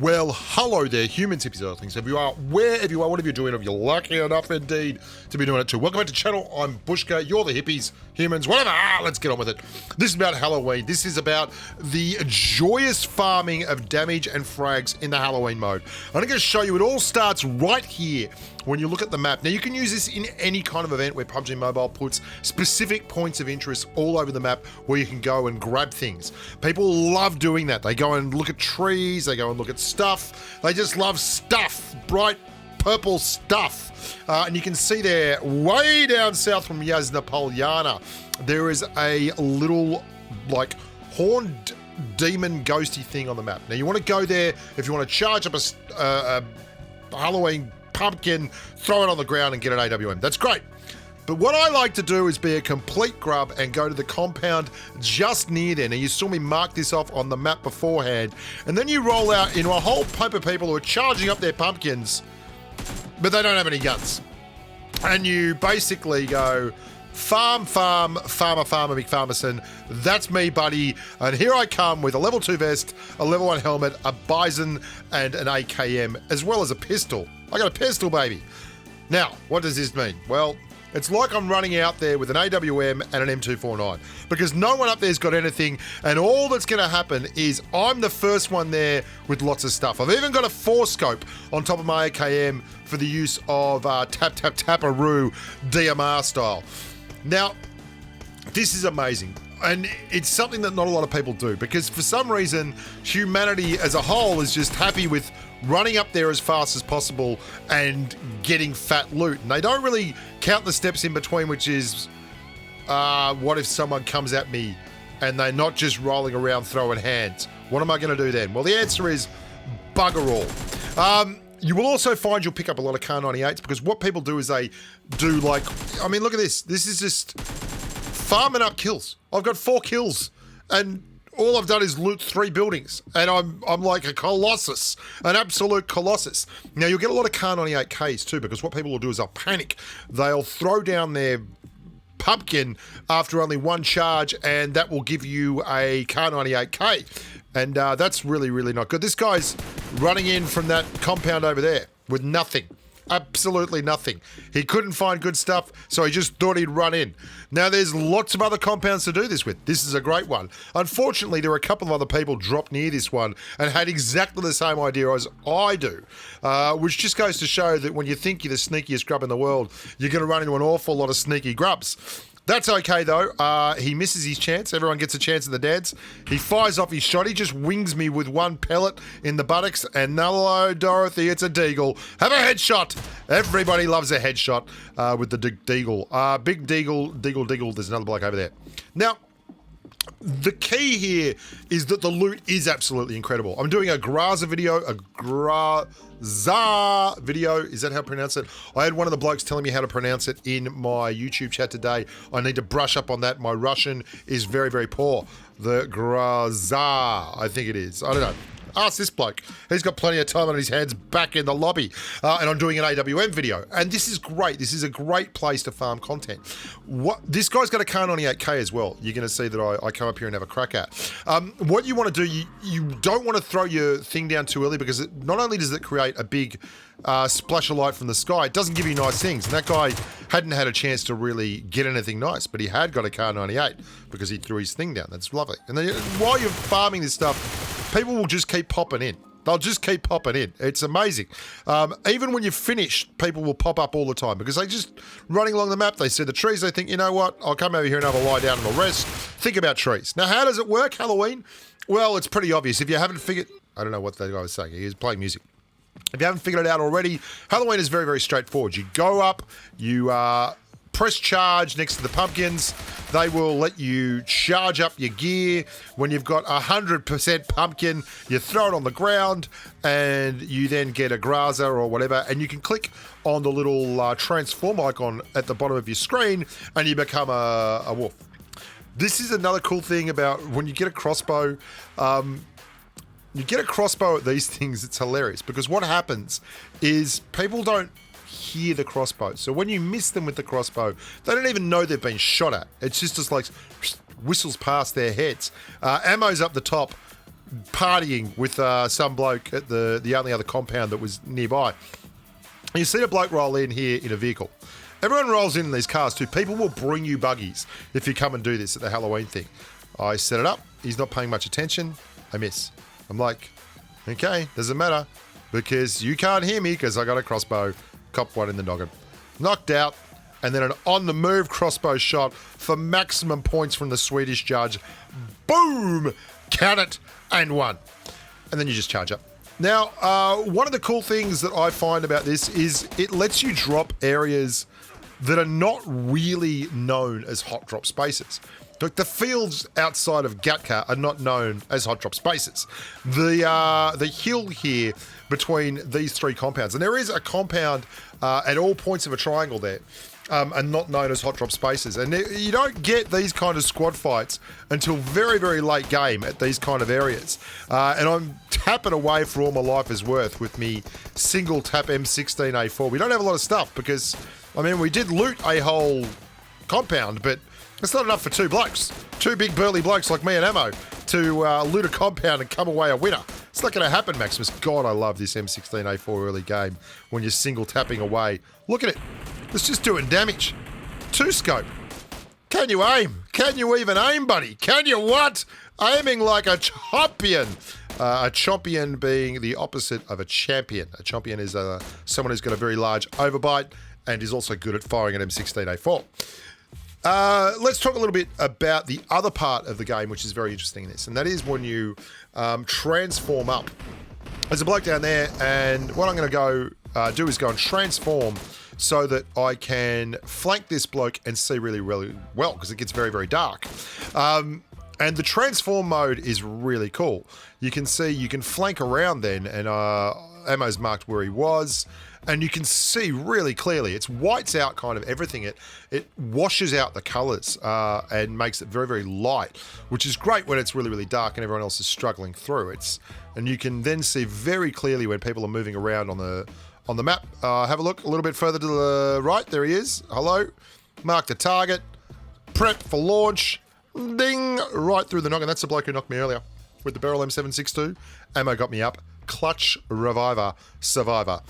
Well, hello there, humans, hippies, other things. If you are, wherever you are, whatever you're doing, if you're lucky enough indeed to be doing it too. Welcome back to the channel. I'm Bushka. You're the hippies, humans, whatever. Let's get on with it. This is about Halloween. This is about the joyous farming of damage and frags in the Halloween mode. I'm going to show you. It all starts right here when you look at the map. Now, you can use this in any kind of event where Pubg Mobile puts specific points of interest all over the map where you can go and grab things. People love doing that. They go and look at trees. They go and look at stuff. They just love stuff. Bright purple stuff. And you can see there, way down south from Yasna Polyana, there is a little, like, horned demon ghosty thing on the map. Now, you want to go there if you want to charge up a Halloween pumpkin, throw it on the ground and get an AWM. That's great. But what I like to do is be a complete grub and go to the compound just near there. Now, you saw me mark this off on the map beforehand. And then you roll out into a whole pipe of people who are charging up their pumpkins, but they don't have any guns. And you basically go, farm, farmer, Big Farmerson. That's me, buddy. And here I come with a level 2 vest, a level 1 helmet, a bison, and an AKM, as well as a pistol. I got a pistol, baby. Now, what does this mean? Well, it's like I'm running out there with an AWM and an M249 because no one up there's got anything, and all that's going to happen is I'm the first one there with lots of stuff. I've even got a 4-scope on top of my AKM for the use of tap-tap-tap-a-roo DMR style. Now, this is amazing. And it's something that not a lot of people do because for some reason, humanity as a whole is just happy with running up there as fast as possible and getting fat loot. And they don't really count the steps in between, which is, what if someone comes at me and they're not just rolling around throwing hands? What am I going to do then? Well, the answer is bugger all. You will also find you'll pick up a lot of Kar98s because what people do is they do like, I mean, look at this. This is just farming up kills. I've got 4 kills and all I've done is loot 3 buildings and I'm like a colossus, an absolute colossus. Now you'll get a lot of Kar98Ks too because what people will do is they'll panic. They'll throw down their pumpkin after only 1 charge and that will give you a Kar98K. And that's really, really not good. This guy's running in from that compound over there with nothing. Absolutely nothing. He couldn't find good stuff, so he just thought he'd run in. Now, there's lots of other compounds to do this with. This is a great one. Unfortunately, there were a couple of other people dropped near this one and had exactly the same idea as I do, which just goes to show that when you think you're the sneakiest grub in the world, you're going to run into an awful lot of sneaky grubs. That's okay, though. He misses his chance. Everyone gets a chance at the dads. He fires off his shot. He just wings me with 1 pellet in the buttocks. And hello, Dorothy, it's a deagle. Have a headshot. Everybody loves a headshot with the deagle. Big deagle. There's another bloke over there. Now, the key here is that the loot is absolutely incredible. I'm doing a Graza video, is that how I pronounce it? I had one of the blokes telling me how to pronounce it in my YouTube chat today. I need to brush up on that. My Russian is very, very poor. The Graza, I think it is. I don't know. Ask this bloke. He's got plenty of time on his hands back in the lobby. And I'm doing an AWM video. And this is great. This is a great place to farm content. This guy's got a Kar98K as well. You're going to see that I come up here and have a crack at. What you want to do, you don't want to throw your thing down too early because not only does it create a big splash of light from the sky, it doesn't give you nice things. And that guy hadn't had a chance to really get anything nice, but he had got a Kar98 because he threw his thing down. That's lovely. And then while you're farming this stuff, people will just keep popping in. They'll just keep popping in. It's amazing. Even when you're finished, people will pop up all the time because they just running along the map. They see the trees. They think, you know what? I'll come over here and have a lie down and a rest. Think about trees. Now, how does it work, Halloween? Well, it's pretty obvious. If you haven't figured... I don't know what that guy was saying. He was playing music. If you haven't figured it out already, Halloween is very, very straightforward. You go up, you press charge next to the pumpkins. They will let you charge up your gear. When you've got 100% pumpkin, you throw it on the ground and you then get a Graza or whatever, and you can click on the little transform icon at the bottom of your screen and you become a wolf. This is another cool thing about when you get a crossbow. You get a crossbow at these things, it's hilarious because what happens is people don't hear the crossbow. So when you miss them with the crossbow, they don't even know they've been shot at. It's just like whistles past their heads. Ammo's up the top. partying with some bloke at the only other compound that was nearby. And you see a bloke roll in here in a vehicle. Everyone rolls in these cars too. People will bring you buggies if you come and do this at the Halloween thing. I set it up. He's not paying much attention. I miss. I'm like, okay, doesn't matter because you can't hear me because I got a crossbow. Cop one in the noggin. Knocked out. And then an on-the-move crossbow shot for maximum points from the Swedish judge. Boom! Count it and one. And then you just charge up. Now, one of the cool things that I find about this is it lets you drop areas that are not really known as hot drop spaces. Like the fields outside of Gatka are not known as hot drop spaces. The hill here between these three compounds, and there is a compound at all points of a triangle there, are not known as hot drop spaces. And you don't get these kind of squad fights until very, very late game at these kind of areas. And I'm tapping away for all my life is worth with me single tap M16A4. We don't have a lot of stuff because, I mean, we did loot a whole compound, but it's not enough for two blokes. Two big burly blokes like me and Ammo to loot a compound and come away a winner. It's not going to happen, Maximus. God, I love this M16A4 early game when you're single tapping away. Look at it. It's just doing damage. Two scope. Can you aim? Can you even aim, buddy? Can you what? Aiming like a champion. A champion being the opposite of a champion. A champion is someone who's got a very large overbite and is also good at firing an M16A4. Let's talk a little bit about the other part of the game, which is very interesting in this, and that is when you transform up. There's a bloke down there, and what I'm going to go do is go and transform so that I can flank this bloke and see really, really well, because it gets very, very dark. And the transform mode is really cool. You can see, you can flank around then, and Ammo's marked where he was, and you can see really clearly. It's whites out kind of everything. It washes out the colours and makes it very, very light, which is great when it's really, really dark and everyone else is struggling through. And you can then see very clearly when people are moving around on the map. Have a look a little bit further to the right. There he is. Hello. Mark the target. Prep for launch. Ding! Right through the noggin. That's the bloke who knocked me earlier with the barrel M762. Ammo got me up. Clutch, reviver, survivor.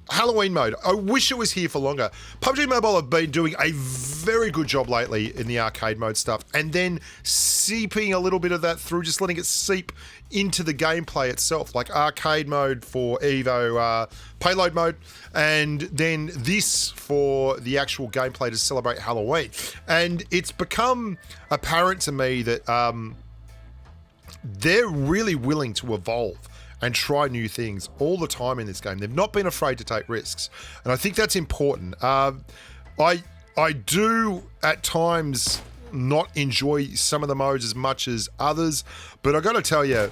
Halloween mode. I wish it was here for longer. Pubg Mobile have been doing a very good job lately in the arcade mode stuff, and then seeping a little bit of that through, just letting it seep into the gameplay itself, like arcade mode for Evo payload mode, and then this for the actual gameplay to celebrate Halloween. And it's become apparent to me that they're really willing to evolve and try new things all the time in this game. They've not been afraid to take risks, and I think that's important. I do at times not enjoy some of the modes as much as others, but I got to tell you,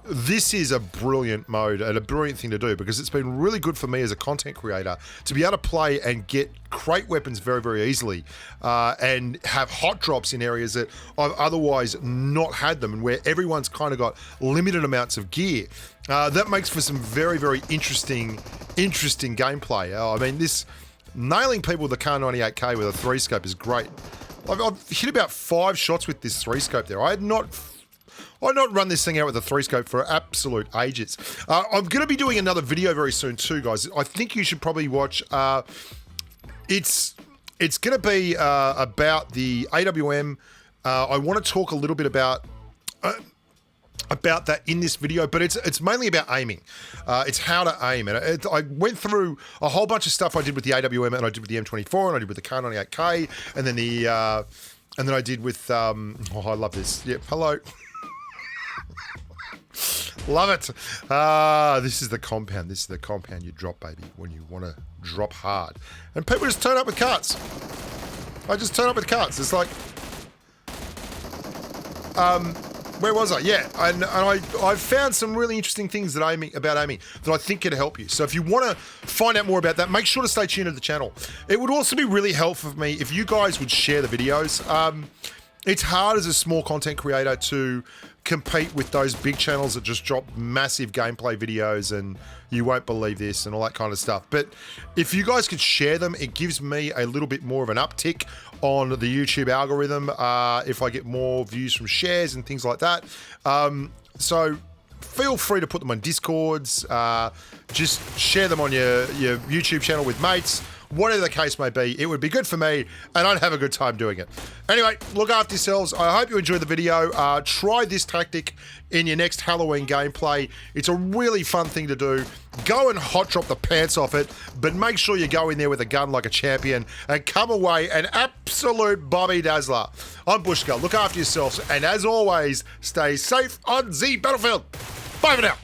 this is a brilliant mode and a brilliant thing to do, because it's been really good for me as a content creator to be able to play and get crate weapons very, very easily and have hot drops in areas that I've otherwise not had them, and where everyone's kind of got limited amounts of gear. That makes for some very, very interesting gameplay. I mean, this nailing people with the Kar 98K with a 3-scope is great. I've hit about 5 shots with this 3-scope there. I'd not run this thing out with a 3-scope for absolute ages. I'm going to be doing another video very soon too, guys. I think you should probably watch. It's going to be about the AWM. I want to talk a little bit about that in this video, but it's mainly about aiming. It's how to aim. And I went through a whole bunch of stuff I did with the AWM, and I did with the M24, and I did with the Kar 98K, and then I did with oh, I love this. Yep, hello. Love it. This is the compound. This is the compound you drop, baby, when you want to drop hard. And people just turn up with carts. I just turn up with carts. It's like, where was I? Yeah, and I've found some really interesting things about aiming that I think can help you. So if you want to find out more about that, make sure to stay tuned to the channel. It would also be really helpful for me if you guys would share the videos. It's hard as a small content creator to compete with those big channels that just drop massive gameplay videos and you won't believe this and all that kind of stuff. But if you guys could share them, it gives me a little bit more of an uptick on the YouTube algorithm if I get more views from shares and things like that. So feel free to put them on Discords, just share them on your YouTube channel with mates. Whatever the case may be, it would be good for me, and I'd have a good time doing it. Anyway, look after yourselves. I hope you enjoyed the video. Try this tactic in your next Halloween gameplay. It's a really fun thing to do. Go and hot drop the pants off it, but make sure you go in there with a gun like a champion and come away an absolute Bobby Dazzler. I'm Bushka. Look after yourselves, and as always, stay safe on the battlefield. Bye for now.